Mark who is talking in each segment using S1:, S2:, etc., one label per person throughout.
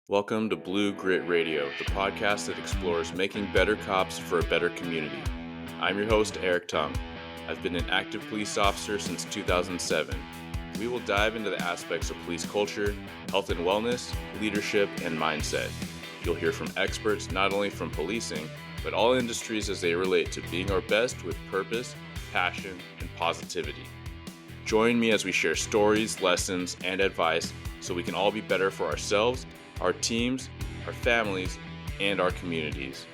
S1: Welcome to Blue Grit Radio, the podcast that explores making better cops for a better community. I'm your host, Eric Tung. I've been an active police officer since 2007. We will dive into the aspects of police culture, health and wellness, leadership, and mindset. You'll hear from experts not only from policing, but all industries as they relate to being our best with purpose, passion, and positivity. Join me as we share stories, lessons, and advice so we can all be better for ourselves, our teams, our families, and our communities.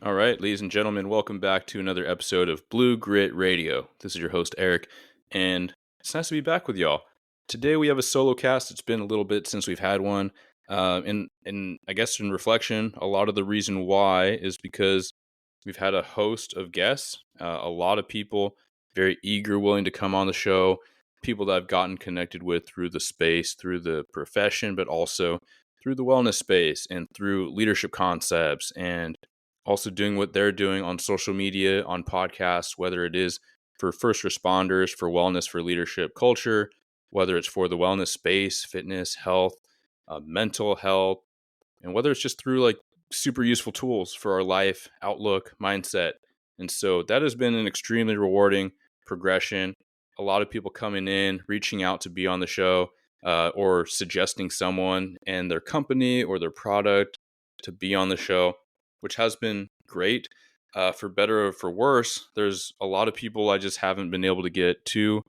S1: All right, ladies and gentlemen, welcome back to another episode of Blue Grit Radio. This is your host, Eric, and it's nice to be back with y'all. Today we have a solo cast. It's been a little bit since we've had one. And I guess in reflection, a lot of the reason why is because we've had a host of guests, a lot of people very eager, willing to come on the show, people that I've gotten connected with through the space, through the profession, but also through the wellness space and through leadership concepts, and also doing what they're doing on social media, on podcasts, whether it is for first responders, for wellness, for leadership culture, whether it's for the wellness space, fitness, health, mental health, and whether it's just through like super useful tools for our life, outlook, mindset. And so that has been an extremely rewarding progression. A lot of people coming in, reaching out to be on the show, or suggesting someone and their company or their product to be on the show, which has been great. For better or for worse, there's a lot of people I just haven't been able to get to.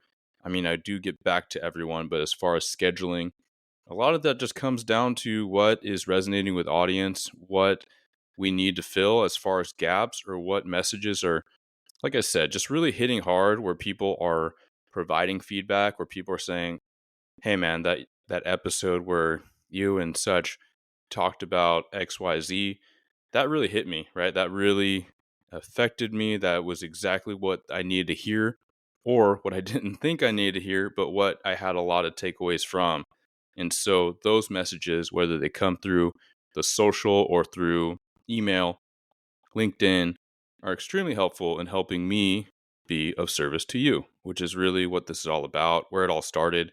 S1: I mean, I do get back to everyone, but as far as scheduling, a lot of that just comes down to what is resonating with audience, what we need to fill as far as gaps, or what messages are, like I said, just really hitting hard where people are providing feedback, where people are saying, hey man, that episode where you and such talked about XYZ, that really hit me, right? That really affected me. That was exactly what I needed to hear, or what I didn't think I needed to hear, but what I had a lot of takeaways from. And so those messages, whether they come through the social or through email, LinkedIn, are extremely helpful in helping me be of service to you, which is really what this is all about, where it all started.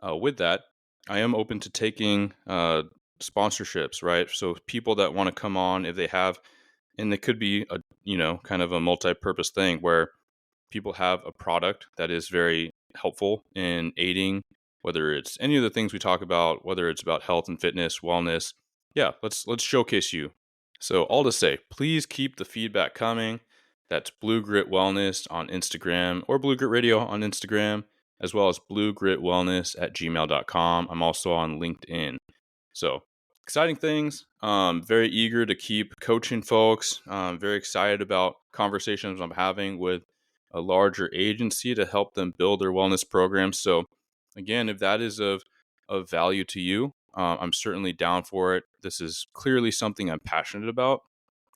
S1: With that, I am open to taking sponsorships, right? So people that want to come on, if they have, and it could be a, kind of a multi-purpose thing where people have a product that is very helpful in aiding, whether it's any of the things we talk about, whether it's about health and fitness, wellness. Yeah, let's showcase you. So all to say, please keep the feedback coming. That's Blue Grit Wellness on Instagram, or Blue Grit Radio on Instagram, as well as bluegritwellness@gmail.com. I'm also on LinkedIn. So exciting things. Very eager to keep coaching folks. Very excited about conversations I'm having with a larger agency to help them build their wellness programs. So again, if that is of value to you, I'm certainly down for it. This is clearly something I'm passionate about.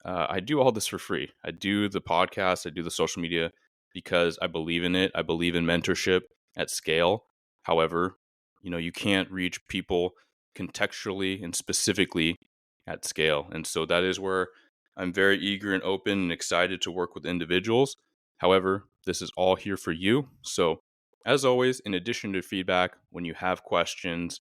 S1: I do all this for free. I do the podcast, I do the social media because I believe in it. I believe in mentorship at scale. However, you can't reach people contextually and specifically at scale. And so that is where I'm very eager and open and excited to work with individuals. However, this is all here for you. So as always, in addition to feedback, when you have questions,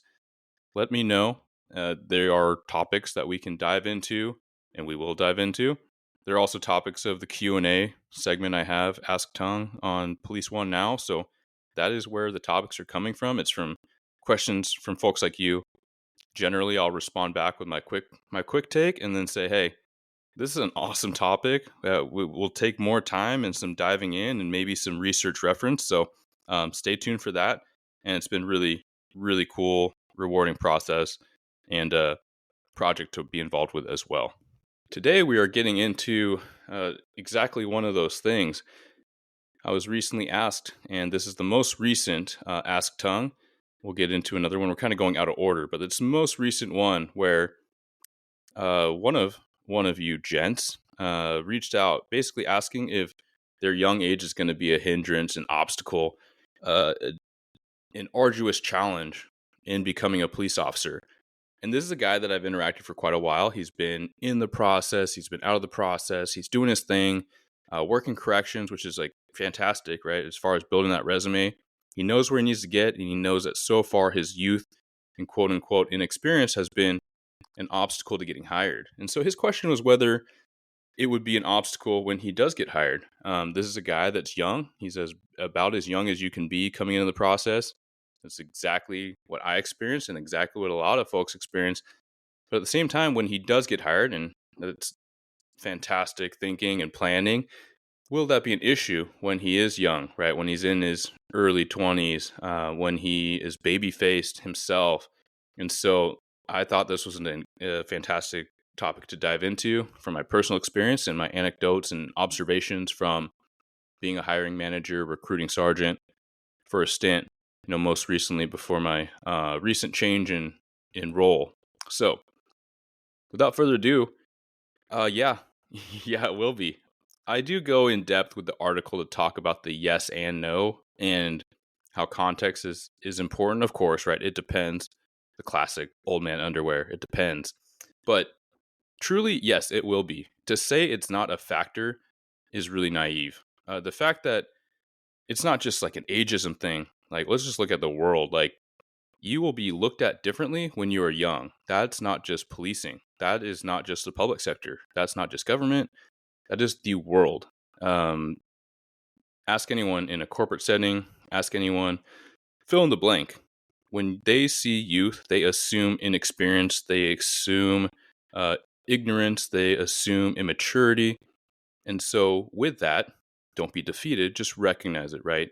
S1: let me know. There are topics that we can dive into, and we will dive into. There are also topics of the Q&A segment I have, Ask Tung, on Police One Now. So that is where the topics are coming from. It's from questions from folks like you. Generally, I'll respond back with my quick take and then say, hey, this is an awesome topic. We'll take more time and some diving in and maybe some research reference. So stay tuned for that. And it's been really, really cool, rewarding process and a project to be involved with as well. Today, we are getting into exactly one of those things. I was recently asked, and this is the most recent Ask Tung. We'll get into another one. We're kind of going out of order, but it's the most recent one where one of you gents reached out, basically asking if their young age is going to be a hindrance, an obstacle, an arduous challenge in becoming a police officer. And this is a guy that I've interacted for quite a while. He's been in the process. He's been out of the process. He's doing his thing, working corrections, which is like fantastic, right? As far as building that resume, he knows where he needs to get, and he knows that so far his youth and quote unquote inexperience has been an obstacle to getting hired. And so his question was whether it would be an obstacle when he does get hired. This is a guy that's young. He's about as young as you can be coming into the process. That's exactly what I experienced and exactly what a lot of folks experience. But at the same time, when he does get hired, and it's fantastic thinking and planning, will that be an issue when he is young, right? When he's in his early 20s, when he is baby faced himself. And so I thought this was a fantastic topic to dive into from my personal experience and my anecdotes and observations from being a hiring manager, recruiting sergeant for a stint, most recently before my recent change in role. So without further ado, yeah, yeah, it will be. I do go in depth with the article to talk about the yes and no and how context is important, of course, right? It depends. The classic old man underwear. It depends. But truly, yes, it will be. To say it's not a factor is really naive. The fact that it's not just like an ageism thing. Like, let's just look at the world. Like, you will be looked at differently when you are young. That's not just policing. That is not just the public sector. That's not just government. That is the world. Ask anyone in a corporate setting, ask anyone, fill in the blank. When they see youth, they assume inexperience, they assume ignorance, they assume immaturity. And so, with that, don't be defeated, just recognize it, right?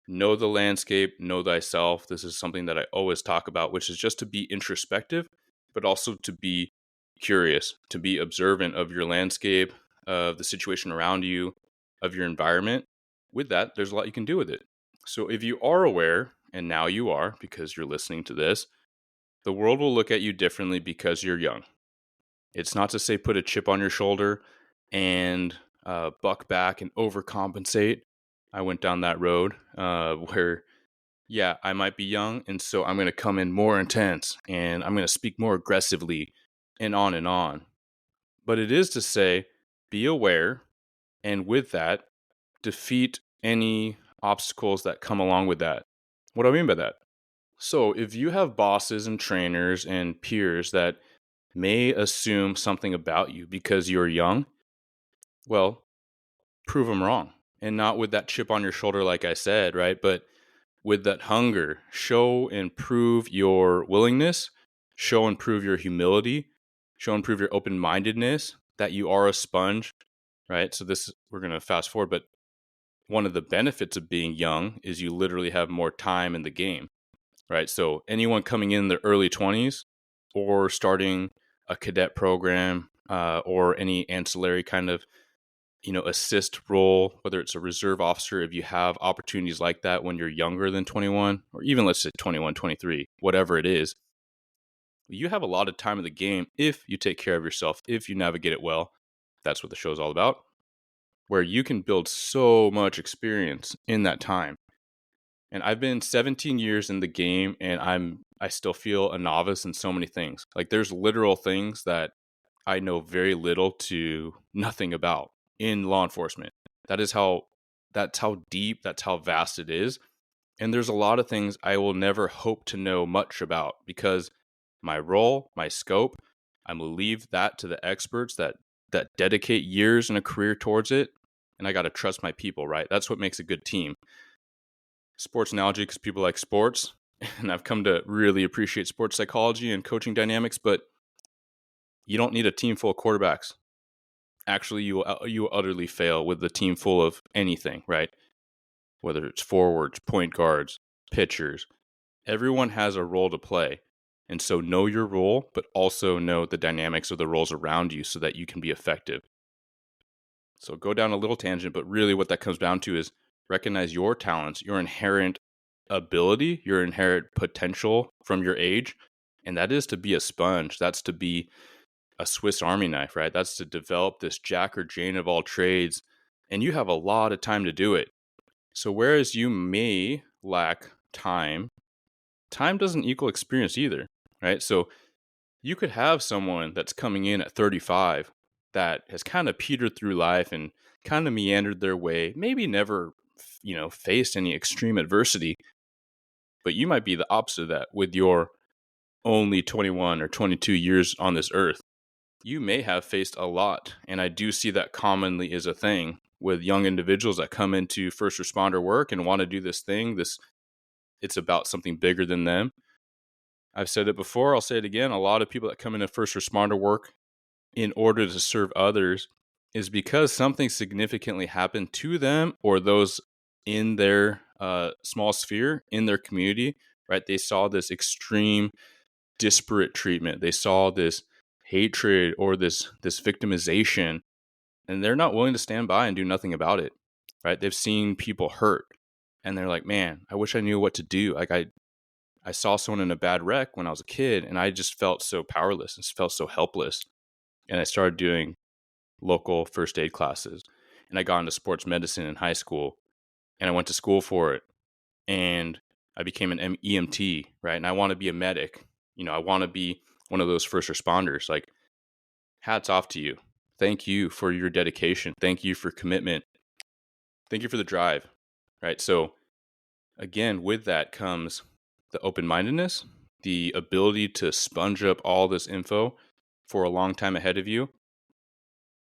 S1: Know the landscape, know thyself. This is something that I always talk about, which is just to be introspective, but also to be curious, to be observant of your landscape, of the situation around you, of your environment. With that, there's a lot you can do with it. So if you are aware, and now you are because you're listening to this, the world will look at you differently because you're young. It's not to say put a chip on your shoulder and buck back and overcompensate. I went down that road where, yeah, I might be young, and so I'm going to come in more intense, and I'm going to speak more aggressively, and on and on. But it is to say, be aware, and with that, defeat any obstacles that come along with that. What do I mean by that? So if you have bosses and trainers and peers that may assume something about you because you're young, well, prove them wrong. And not with that chip on your shoulder, like I said, right? But with that hunger, show and prove your willingness, show and prove your humility, show and prove your open-mindedness, that you are a sponge, right? So we're going to fast forward, but one of the benefits of being young is you literally have more time in the game, right? So anyone coming in their early 20s or starting a cadet program or any ancillary kind of assist role, whether it's a reserve officer, if you have opportunities like that when you're younger than 21, or even let's say 21, 23, whatever it is, you have a lot of time in the game if you take care of yourself, if you navigate it well. That's what the show's all about, where you can build so much experience in that time. And I've been 17 years in the game, and I still feel a novice in so many things. Like, there's literal things that I know very little to nothing about in law enforcement. That's how deep, that's how vast it is. And there's a lot of things I will never hope to know much about because my role, my scope, I'm going to leave that to the experts that dedicate years and a career towards it. And I got to trust my people, right? That's what makes a good team. Sports analogy, because people like sports, and I've come to really appreciate sports psychology and coaching dynamics, but you don't need a team full of quarterbacks. Actually, you will utterly fail with a team full of anything, right? Whether it's forwards, point guards, pitchers, everyone has a role to play. And so know your role, but also know the dynamics of the roles around you so that you can be effective. So go down a little tangent, but really what that comes down to is recognize your talents, your inherent ability, your inherent potential from your age. And that is to be a sponge. That's to be a Swiss Army knife, right? That's to develop this Jack or Jane of all trades. And you have a lot of time to do it. So whereas you may lack time, time doesn't equal experience either, right? So you could have someone that's coming in at 35 that has kind of petered through life and kind of meandered their way, maybe never, faced any extreme adversity, but you might be the opposite of that with your only 21 or 22 years on this earth. You may have faced a lot. And I do see that commonly is a thing with young individuals that come into first responder work and want to do this thing. It's about something bigger than them. I've said it before, I'll say it again. A lot of people that come into first responder work in order to serve others is because something significantly happened to them or those in their small sphere, in their community, right? They saw this extreme disparate treatment. They saw this hatred or this victimization, and they're not willing to stand by and do nothing about it, right? They've seen people hurt, and they're like, man, I wish I knew what to do. Like I saw someone in a bad wreck when I was a kid, and I just felt so powerless and felt so helpless. And I started doing local first aid classes, and I got into sports medicine in high school, and I went to school for it, and I became an EMT, right? And I want to be a medic. I want to be one of those first responders. Like, hats off to you. Thank you for your dedication. Thank you for commitment. Thank you for the drive, right? So again, with that comes the open-mindedness, the ability to sponge up all this info for a long time ahead of you.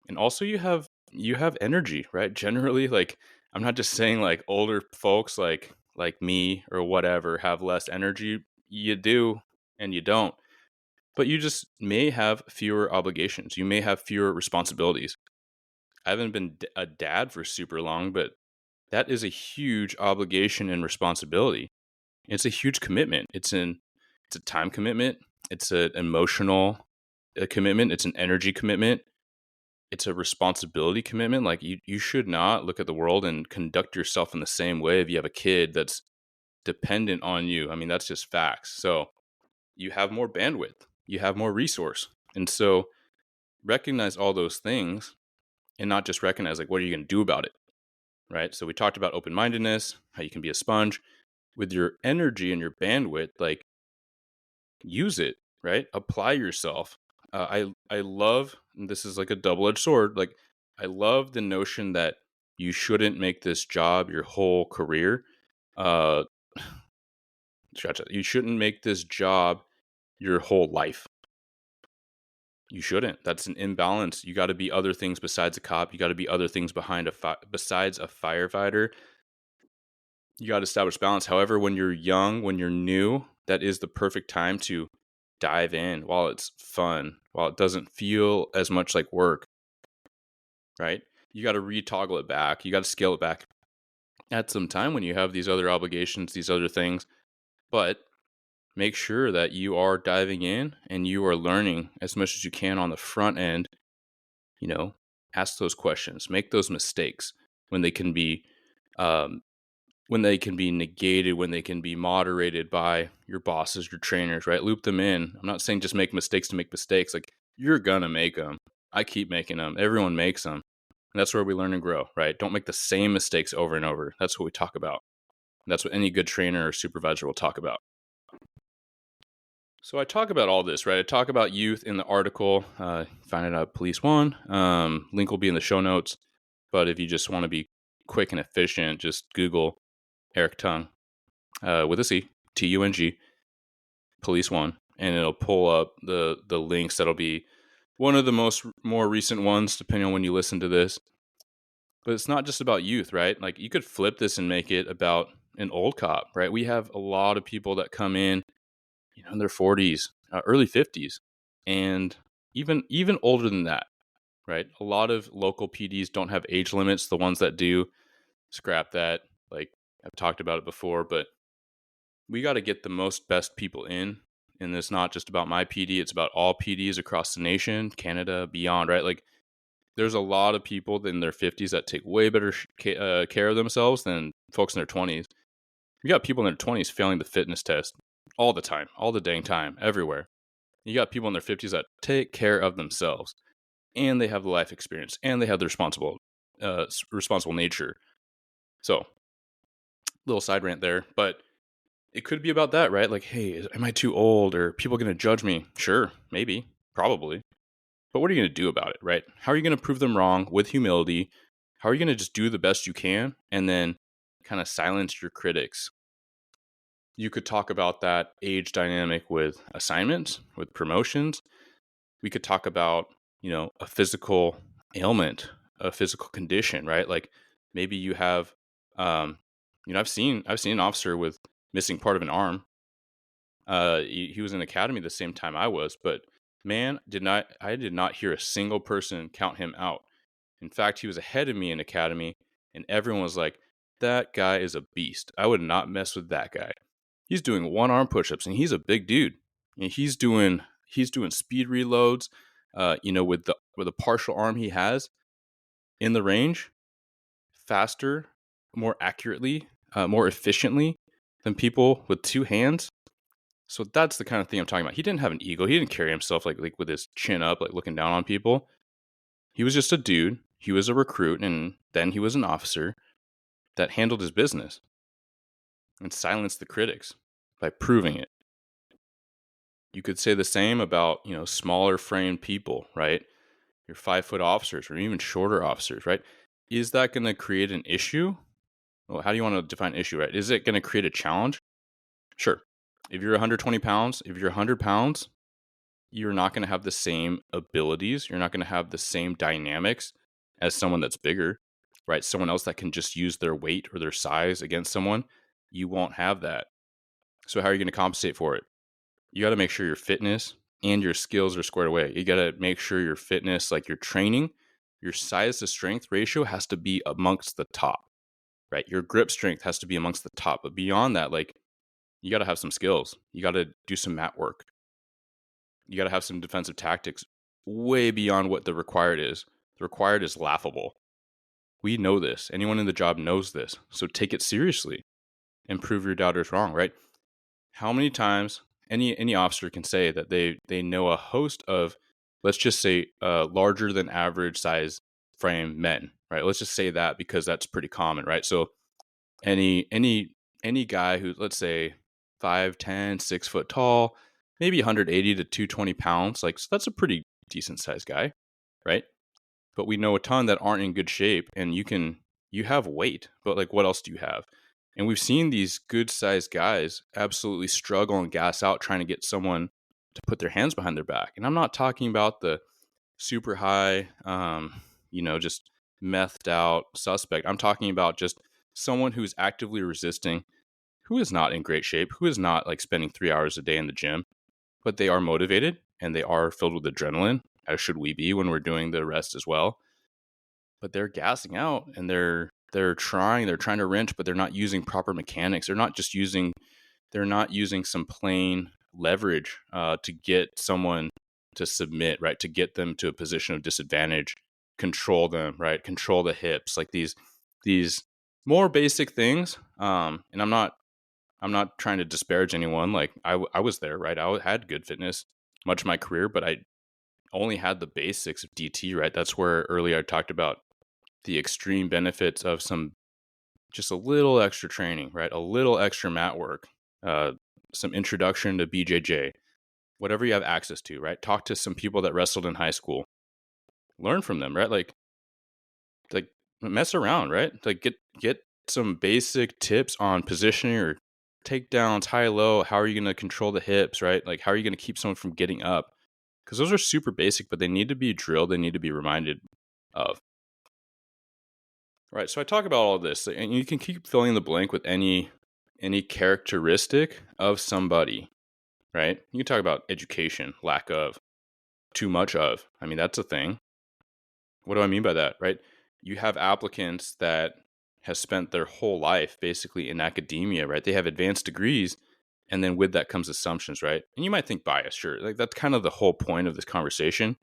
S1: And also you have energy, right? Generally, like, I'm not just saying like older folks like me or whatever have less energy. You do and you don't. But you just may have fewer obligations. You may have fewer responsibilities. I haven't been a dad for super long, but that is a huge obligation and responsibility. It's a huge commitment. It's a time commitment. It's an emotional commitment. It's an energy commitment. It's a responsibility commitment. Like, you should not look at the world and conduct yourself in the same way if you have a kid that's dependent on you. I mean, that's just facts. So you have more bandwidth, you have more resource. And so recognize all those things and not just recognize, like, what are you going to do about it? Right. So we talked about open-mindedness, how you can be a sponge with your energy and your bandwidth, like, use it, right? Apply yourself. I love, and this is like a double-edged sword. Like, I love the notion that you shouldn't make this job your whole career. You shouldn't make this job your whole life. You shouldn't. That's an imbalance. You got to be other things besides a cop. You got to be other things besides a firefighter. You got to establish balance. However, when you're young, when you're new, that is the perfect time to dive in while it's fun, while it doesn't feel as much like work, right? You got to retoggle it back. You got to scale it back at some time when you have these other obligations, these other things. But make sure that you are diving in and you are learning as much as you can on the front end. Ask those questions, make those mistakes when they can be negated, when they can be moderated by your bosses, your trainers, right? Loop them in. I'm not saying just make mistakes to make mistakes. Like, you're going to make them. I keep making them. Everyone makes them. And that's where we learn and grow, right? Don't make the same mistakes over and over. That's what we talk about. And that's what any good trainer or supervisor will talk about. So I talk about all this, right? I talk about youth in the article. Find it at Police One. Link will be in the show notes. But if you just want to be quick and efficient, just Google Eric Tung with a C, Tung, Police One, and it'll pull up the links. That'll be one of the more recent ones, depending on when you listen to this. But it's not just about youth, right? Like, you could flip this and make it about an old cop, right? We have a lot of people that come in, in their 40s, early 50s, and even older than that, right? A lot of local PDs don't have age limits. The ones that do, scrap that. Like, I've talked about it before, but we got to get the best people in. And it's not just about my PD. It's about all PDs across the nation, Canada, beyond, right? Like, there's a lot of people in their 50s that take way better care of themselves than folks in their 20s. You got people in their 20s failing the fitness test all the time, all the dang time, everywhere. You got people in their 50s that take care of themselves, and they have the life experience, and they have the responsible nature. So, little side rant there, but it could be about that, right? Like, hey, am I too old? Or people going to judge me? Sure, maybe, probably. But what are you going to do about it, right? How are you going to prove them wrong with humility? How are you going to just do the best you can and then kind of silence your critics? You could talk about that age dynamic with assignments, with promotions. We could talk about, a physical ailment, a physical condition, right? Like maybe you have, I've seen an officer with missing part of an arm. He was in academy the same time I was, but man, I did not hear a single person count him out. In fact, he was ahead of me in academy, and everyone was like, "That guy is a beast. I would not mess with that guy. He's doing one arm push-ups, and he's a big dude. And he's doing speed reloads. With the partial arm he has in the range, faster, more accurately, more efficiently than people with two hands." So that's the kind of thing I'm talking about. He didn't have an ego. He didn't carry himself like with his chin up, like looking down on people. He was just a dude. He was a recruit, and then he was an officer that handled his business and silenced the critics by proving it. You could say the same about, smaller framed people, right? Your 5-foot officers or even shorter officers, right? Is that going to create an issue? Well, how do you want to define issue, right? Is it going to create a challenge? Sure. If you're 120 pounds, if you're 100 pounds, you're not going to have the same abilities. You're not going to have the same dynamics as someone that's bigger, right? Someone else that can just use their weight or their size against someone. You won't have that. So how are you going to compensate for it? You got to make sure your fitness and your skills are squared away. You got to make sure your fitness, like your training, your size to strength ratio has to be amongst the top, right? Your grip strength has to be amongst the top. But beyond that, like you got to have some skills. You got to do some mat work. You got to have some defensive tactics way beyond what the required is. The required is laughable. We know this. Anyone in the job knows this. So take it seriously and prove your doubters wrong, right? How many times any officer can say that they know a host of, let's just say, larger than average size frame men, right? Let's just say that because that's pretty common, right? So any guy who, let's say, 5'10", 6 foot tall, maybe 180 to 220 pounds, like so that's a pretty decent sized guy, right? But we know a ton that aren't in good shape, and you have weight, but like what else do you have? And we've seen these good sized guys absolutely struggle and gas out trying to get someone to put their hands behind their back. And I'm not talking about the super high, just methed out suspect. I'm talking about just someone who's actively resisting, who is not in great shape, who is not like spending 3 hours a day in the gym, but they are motivated and they are filled with adrenaline, as should we be when we're doing the rest as well. But they're gassing out and they're trying to wrench, but they're not using proper mechanics. They're not using some plain leverage to get someone to submit, right? To get them to a position of disadvantage, control them, right? Control the hips, like these more basic things. And I'm not trying to disparage anyone. Like I was there, right? I had good fitness much of my career, but I only had the basics of DT, right? That's where earlier I talked about the extreme benefits of just a little extra training, right? A little extra mat work, some introduction to BJJ, whatever you have access to, right? Talk to some people that wrestled in high school, learn from them, right? Like mess around, right? Like get some basic tips on positioning or takedowns, high low. How are you going to control the hips, right? Like how are you going to keep someone from getting up? Because those are super basic, but they need to be drilled. They need to be reminded of. Right. So I talk about all of this, and you can keep filling the blank with any characteristic of somebody, right? You can talk about education, lack of, too much of. I mean, that's a thing. What do I mean by that, right? You have applicants that have spent their whole life basically in academia, right? They have advanced degrees, and then with that comes assumptions, right? And you might think bias, sure. Like that's kind of the whole point of this conversation.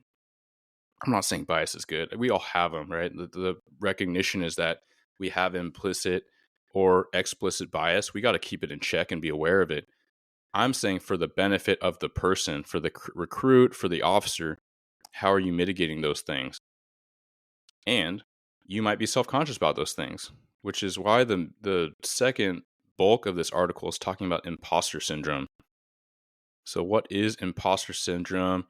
S1: I'm not saying bias is good. We all have them, right? The recognition is that we have implicit or explicit bias. We got to keep it in check and be aware of it. I'm saying for the benefit of the person, for the recruit, for the officer, how are you mitigating those things? And you might be self-conscious about those things, which is why the second bulk of this article is talking about imposter syndrome. So what is imposter syndrome?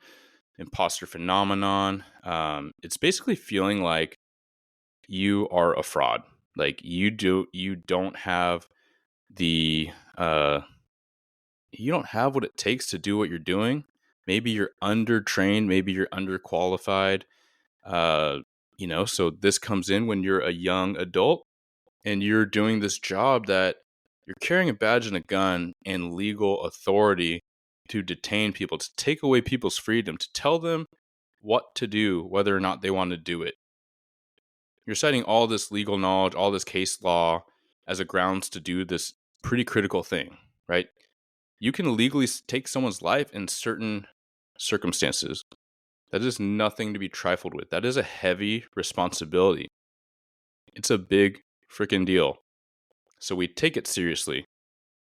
S1: Imposter phenomenon. It's basically feeling like you are a fraud. Like you don't have the you don't have what it takes to do what you're doing. Maybe you're undertrained, maybe you're underqualified. So this comes in when you're a young adult and you're doing this job that you're carrying a badge and a gun and legal authority to detain people, to take away people's freedom, to tell them what to do, whether or not they want to do it. You're citing all this legal knowledge, all this case law as a grounds to do this pretty critical thing, right? You can legally take someone's life in certain circumstances. That is nothing to be trifled with. That is a heavy responsibility. It's a big freaking deal. So we take it seriously.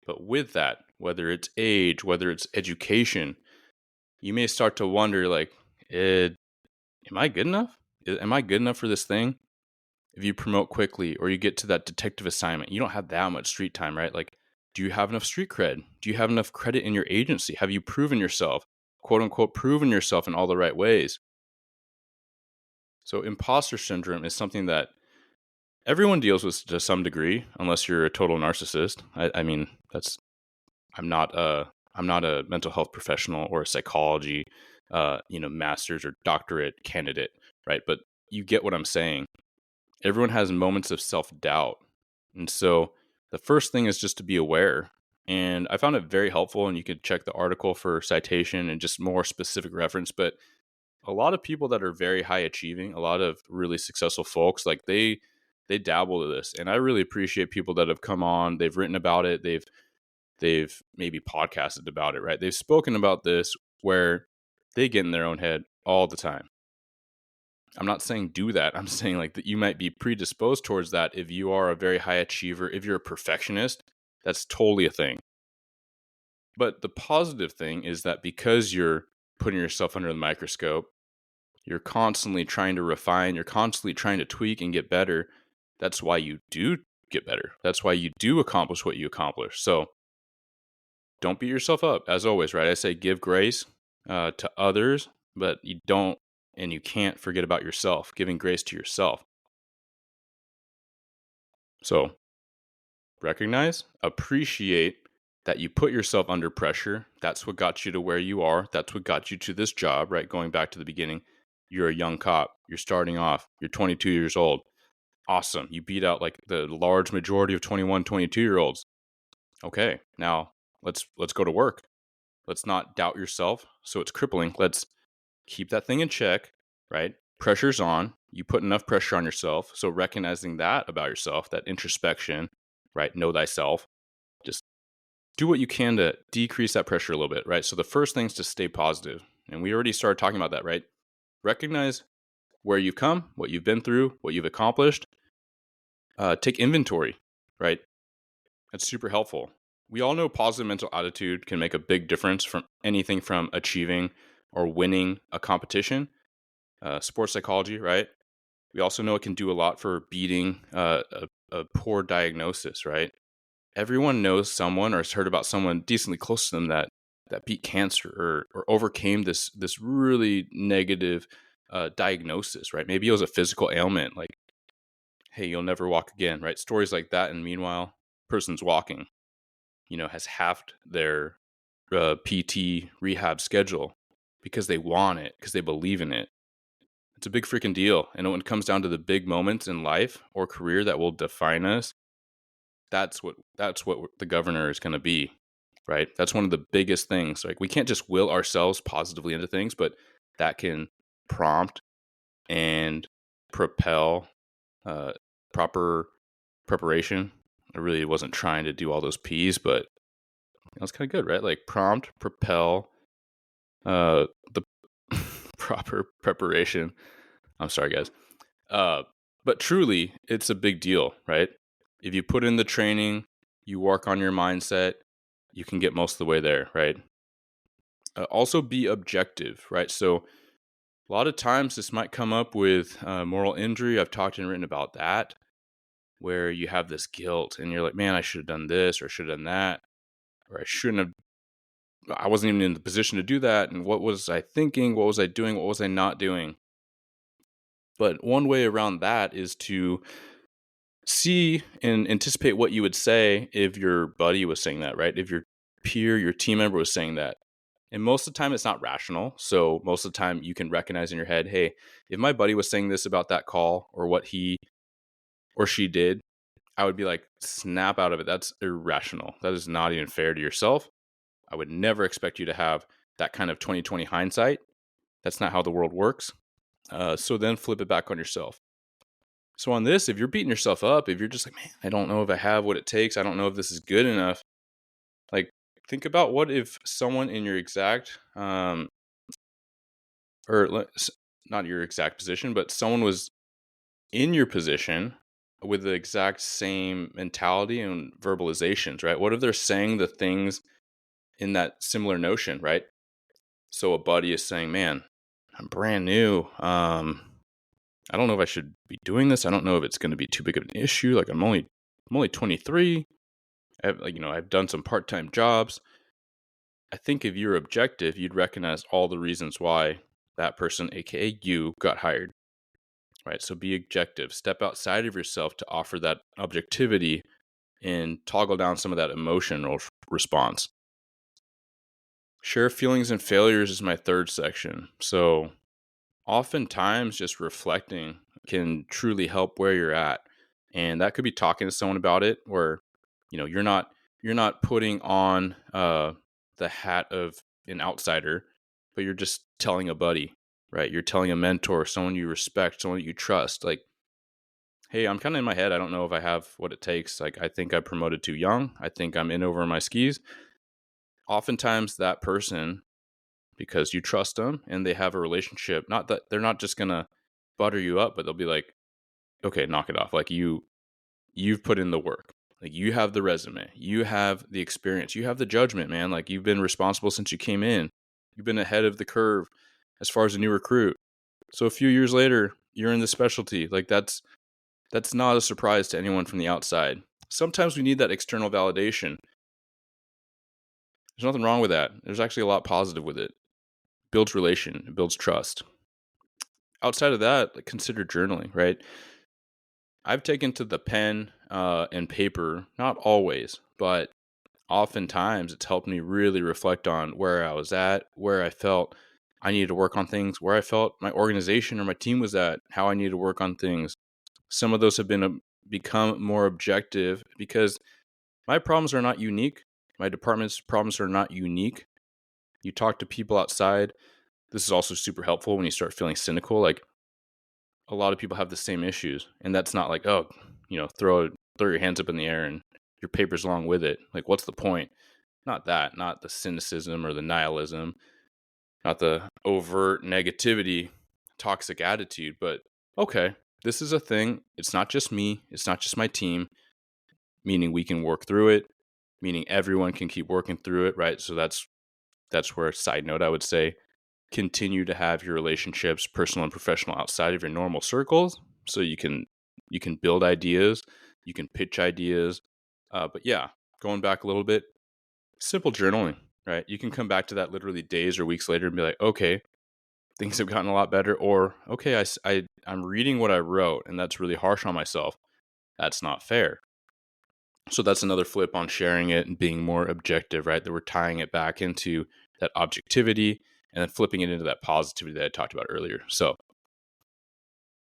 S1: But with that, whether it's age, whether it's education, you may start to wonder, like, am I good enough? Am I good enough for this thing? If you promote quickly or you get to that detective assignment, you don't have that much street time, right? Like, do you have enough street cred? Do you have enough credit in your agency? Have you proven yourself, quote unquote, proven yourself in all the right ways? So imposter syndrome is something that everyone deals with to some degree, unless you're a total narcissist. I mean, I'm not a mental health professional or a psychology, master's or doctorate candidate, right? But you get what I'm saying. Everyone has moments of self-doubt. And so the first thing is just to be aware. And I found it very helpful, and you could check the article for citation and just more specific reference. But a lot of people that are very high achieving, a lot of really successful folks, like they dabble in this. And I really appreciate people that have come on, they've written about it, they've maybe podcasted about it, right? They've spoken about this where they get in their own head all the time. I'm not saying do that. I'm saying like that you might be predisposed towards that if you are a very high achiever, if you're a perfectionist, that's totally a thing. But the positive thing is that because you're putting yourself under the microscope, you're constantly trying to refine, you're constantly trying to tweak and get better. That's why you do get better. That's why you do accomplish what you accomplish. So don't beat yourself up, as always, right? I say give grace to others, but you don't and you can't forget about yourself, giving grace to yourself. So recognize, appreciate that you put yourself under pressure. That's what got you to where you are. That's what got you to this job, right? Going back to the beginning, you're a young cop. You're starting off. You're 22 years old. Awesome. You beat out like the large majority of 21, 22-year-olds. Okay, now let's go to work. Let's not doubt yourself so it's crippling. Let's keep that thing in check, right? Pressure's on. You put enough pressure on yourself. So recognizing that about yourself, that introspection, right? Know thyself. Just do what you can to decrease that pressure a little bit, right? So the first thing is to stay positive. And we already started talking about that, right? Recognize where you've come, what you've been through, what you've accomplished. Take inventory, right? That's super helpful. We all know positive mental attitude can make a big difference from anything from achieving or winning a competition. Sports psychology, right? We also know it can do a lot for beating a poor diagnosis, right? Everyone knows someone or has heard about someone decently close to them that beat cancer or overcame this really negative diagnosis, right? Maybe it was a physical ailment, like, hey, you'll never walk again, right? Stories like that. And meanwhile, person's walking, has halved their PT rehab schedule because they want it, because they believe in it. It's a big freaking deal. And when it comes down to the big moments in life or career that will define us, that's what the governor is going to be, right? That's one of the biggest things. Like, we can't just will ourselves positively into things, but that can prompt and propel proper preparation. I really wasn't trying to do all those P's, but that was kind of good, right? Like prompt, propel, the proper preparation. I'm sorry, guys. But truly, it's a big deal, right? If you put in the training, you work on your mindset, you can get most of the way there, right? Also be objective, right? So a lot of times this might come up with moral injury. I've talked and written about that, where you have this guilt and you're like, man, I should have done this or I should have done that, or I wasn't even in the position to do that. And what was I thinking? What was I doing? What was I not doing? But one way around that is to see and anticipate what you would say if your buddy was saying that, right? If your peer, your team member was saying that. And most of the time it's not rational. So most of the time you can recognize in your head, hey, if my buddy was saying this about that call or what he or she did, I would be like, snap out of it. That's irrational. That is not even fair to yourself. I would never expect you to have that kind of 2020 hindsight. That's not how the world works. So then flip it back on yourself. So on this, if you're beating yourself up, if you're just like, man, I don't know if I have what it takes. I don't know if this is good enough. Like, think about what if someone in your exact, or not your exact position, but someone was in your position with the exact same mentality and verbalizations, right? What if they're saying the things in that similar notion, right? So a buddy is saying, man, I'm brand new. I don't know if I should be doing this. I don't know if it's going to be too big of an issue. Like I'm only 23. I've done some part-time jobs. I think if you're objective, you'd recognize all the reasons why that person, aka you, got hired. Right? So be objective. Step outside of yourself to offer that objectivity and toggle down some of that emotional response. Share feelings and failures is my third section. So oftentimes just reflecting can truly help where you're at. And that could be talking to someone about it where, you're not putting on the hat of an outsider, but you're just telling a buddy, right? You're telling a mentor, someone you respect, someone you trust, like, hey, I'm kind of in my head. I don't know if I have what it takes. Like, I think I promoted too young. I think I'm in over my skis. Oftentimes that person, because you trust them and they have a relationship, not that they're not just going to butter you up, but they'll be like, okay, knock it off. Like you've put in the work. Like you have the resume, you have the experience, you have the judgment, man. Like you've been responsible since you came in. You've been ahead of the curve as far as a new recruit. So a few years later, you're in the specialty. Like that's not a surprise to anyone from the outside. Sometimes we need that external validation. There's nothing wrong with that. There's actually a lot positive with it. Builds relation, it builds trust. Outside of that, like consider journaling, right? I've taken to the pen and paper, not always, but oftentimes it's helped me really reflect on where I was at, where I felt I needed to work on things, where I felt my organization or my team was at, how I needed to work on things. Some of those have become more objective because my problems are not unique. My department's problems are not unique. You talk to people outside. This is also super helpful when you start feeling cynical. Like a lot of people have the same issues, and that's not like, oh, throw your hands up in the air and your paper's along with it. Like, what's the point? Not that, not the cynicism or the nihilism, not the overt negativity, toxic attitude, but okay, this is a thing. It's not just me. It's not just my team, meaning we can work through it, meaning everyone can keep working through it, right? So that's where, side note, I would say, continue to have your relationships, personal and professional, outside of your normal circles, so you can build ideas, you can pitch ideas. But yeah, going back a little bit, simple journaling, right? You can come back to that literally days or weeks later and be like, okay, things have gotten a lot better, or okay, I'm reading what I wrote and that's really harsh on myself. That's not fair. So that's another flip on sharing it and being more objective, right? That we're tying it back into that objectivity and then flipping it into that positivity that I talked about earlier. So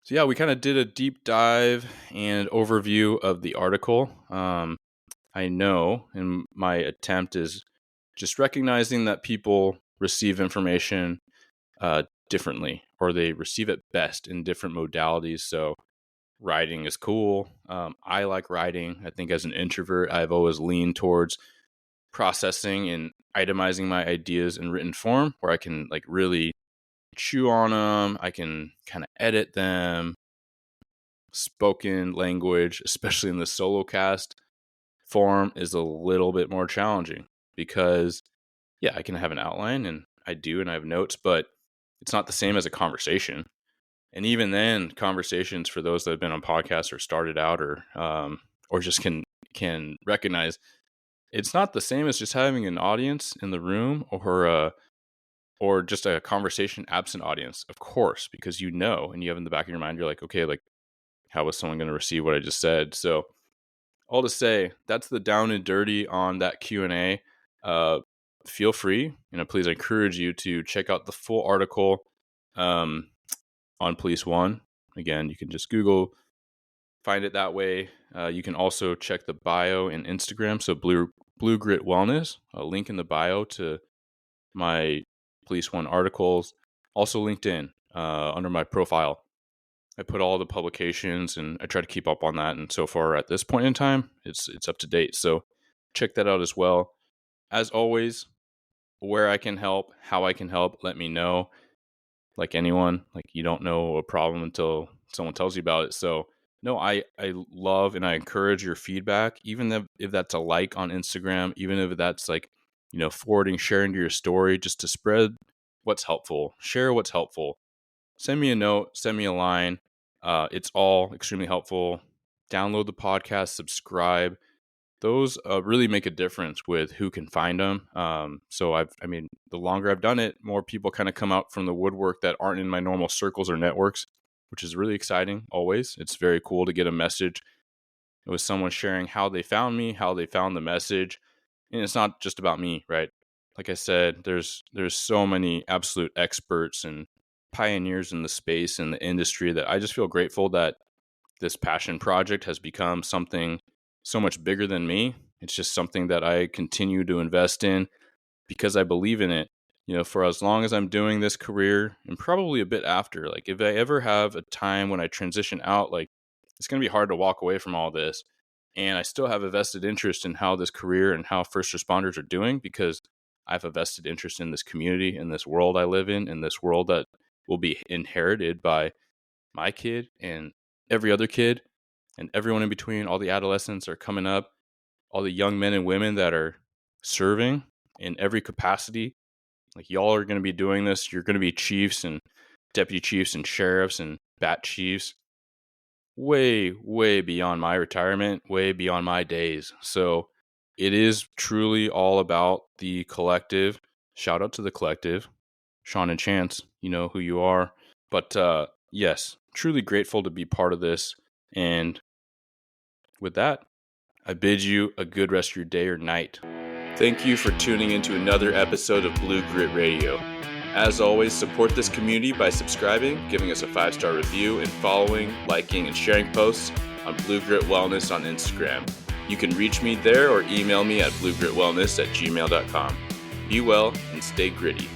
S1: yeah, we kind of did a deep dive and overview of the article. I know, and my attempt is just recognizing that people receive information differently, or they receive it best in different modalities. So writing is cool. I like writing. I think as an introvert, I've always leaned towards processing and itemizing my ideas in written form where I can like really chew on them. I can kind of edit them. Spoken language, especially in the solocast form, is a little bit more challenging because, yeah, I can have an outline and I do, and I have notes, but it's not the same as a conversation. And even then, conversations, for those that have been on podcasts or started out or just can recognize, it's not the same as just having an audience in the room or just a conversation absent audience, of course, because and you have in the back of your mind, you're like, okay, like how is someone going to receive what I just said? So all to say, that's the down and dirty on that Q&A. feel free. Please, I encourage you to check out the full article on Police One. Again, you can just Google, find it that way. You can also check the bio in Instagram. So Blue Grit Wellness, a link in the bio to my Police One articles. Also LinkedIn under my profile. I put all the publications and I try to keep up on that. And so far at this point in time, it's up to date. So check that out as well. As always, where I can help, how I can help, let me know. Like anyone, like you don't know a problem until someone tells you about it. So no, I love and I encourage your feedback, even if that's a like on Instagram, even if that's like, forwarding, sharing to your story, just to spread what's helpful, share what's helpful. Send me a note, send me a line. It's all extremely helpful. Download the podcast, subscribe. Those really make a difference with who can find them. So the longer I've done it, more people kind of come out from the woodwork that aren't in my normal circles or networks, which is really exciting always. It's very cool to get a message. It was someone sharing how they found me, how they found the message. And it's not just about me, right? Like I said, there's so many absolute experts and pioneers in the space and the industry that I just feel grateful that this passion project has become something so much bigger than me. It's just something that I continue to invest in because I believe in it, for as long as I'm doing this career and probably a bit after. Like if I ever have a time when I transition out, like it's going to be hard to walk away from all this. And I still have a vested interest in how this career and how first responders are doing because I have a vested interest in this community, in this world I live in this world that will be inherited by my kid and every other kid and everyone in between. All the adolescents are coming up, all the young men and women that are serving in every capacity. Like y'all are going to be doing this. You're going to be chiefs and deputy chiefs and sheriffs and bat chiefs way, way beyond my retirement, way beyond my days. So it is truly all about the collective. Shout out to the collective. Sean and Chance, you know who you are. But yes, truly grateful to be part of this. And with that, I bid you a good rest of your day or night. Thank you for tuning into another episode of Blue Grit Radio. As always, support this community by subscribing, giving us a 5-star review, and following, liking, and sharing posts on Blue Grit Wellness on Instagram. You can reach me there or email me at bluegritwellness@gmail.com. Be well and stay gritty.